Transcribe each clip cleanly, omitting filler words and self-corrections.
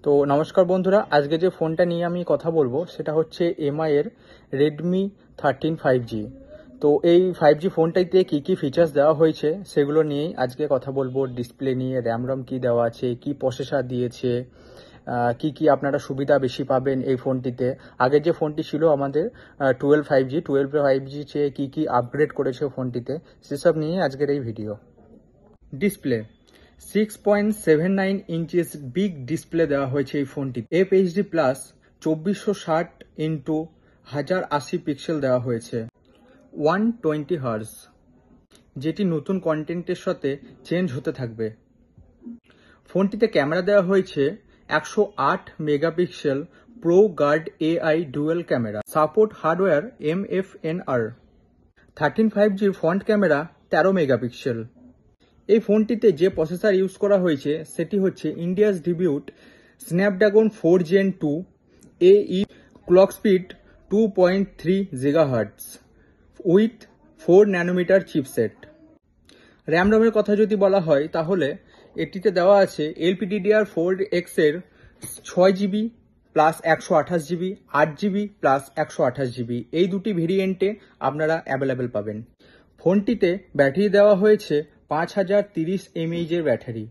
তো নমস্কার বন্ধুরা, আজকে যে ফোনটা নিয়ে আমি কথা বলবো সেটা হচ্ছে এমআই এর রেডমি 13 5G। তো এই 5G ফোনটাতে কি কি ফিচার্স দেওয়া হয়েছে সেগুলো নিয়েই আজকে কথা বলবো। ডিসপ্লে নিয়ে, র্যাম রম কি দেওয়া আছে, কি প্রসেসর দিয়েছে, কি কি আপনারা সুবিধা বেশি পাবেন এই ফোনটিতে। আগের যে ফোনটি ছিল আমাদের 12 5G চেয়ে কি কি আপগ্রেড করেছে ফোনটিতে, সেসব নিয়ে আজকের এই video. Display 6.79 inches big display দেওয়া হয়েছে এই ফোনটি। FHD প্লাস 2460 ইন্টু 1080 পিক্সেল দেওয়া হয়েছে। 120 হার্জ, যেটি নতুন কন্টেন্টের সাথে চেঞ্জ হতে থাকবে। ফোনটিতে ক্যামেরা দেওয়া হয়েছে 108 megapixel pro guard AI dual camera. Support hardware MFNR। 13 5G front camera 13 megapixel. এই ফোনটিতে যে প্রসেসর ইউজ করা হয়েছে সেটি হচ্ছে India's debut Snapdragon 4 Gen 2 AE, clock speed 2.3 GHz with 4 nanometre chipset. RAM রমের কথা যদি বলা হয় তাহলে এটিতে দেওয়া আছে LPDDR4X এর 6GB plus 128GB, 8GB plus 128GB, এই দুটি ভেরিয়েন্টে আপনারা অ্যাভেলেবেল পাবেন। ফোনটিতে ব্যাটারি দেওয়া হয়েছে 5030 mAh এর ব্যাটারি,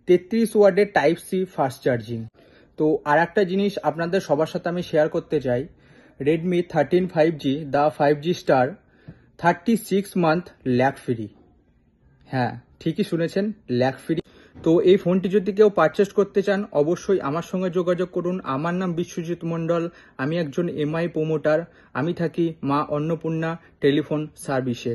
33 ওয়াটের টাইপ সি ফাস্ট চার্জিং। তো আর একটা জিনিস আপনাদের সবার সাথে আমি শেয়ার করতে চাই, Redmi 13 5G the 5G star 36 month lag free. হ্যাঁ, ঠিকই শুনেছেন, ল্যাগ ফ্রি। তো এই ফোনটি যদি কেউ পারচেস করতে চান অবশ্যই আমার সঙ্গে যোগাযোগ করুন। আমার নাম বিশ্বজিৎ মণ্ডল, আমি একজন এমআই প্রোমোটার। আমি থাকি মা অন্নপূর্ণা টেলিফোন সার্ভিসে।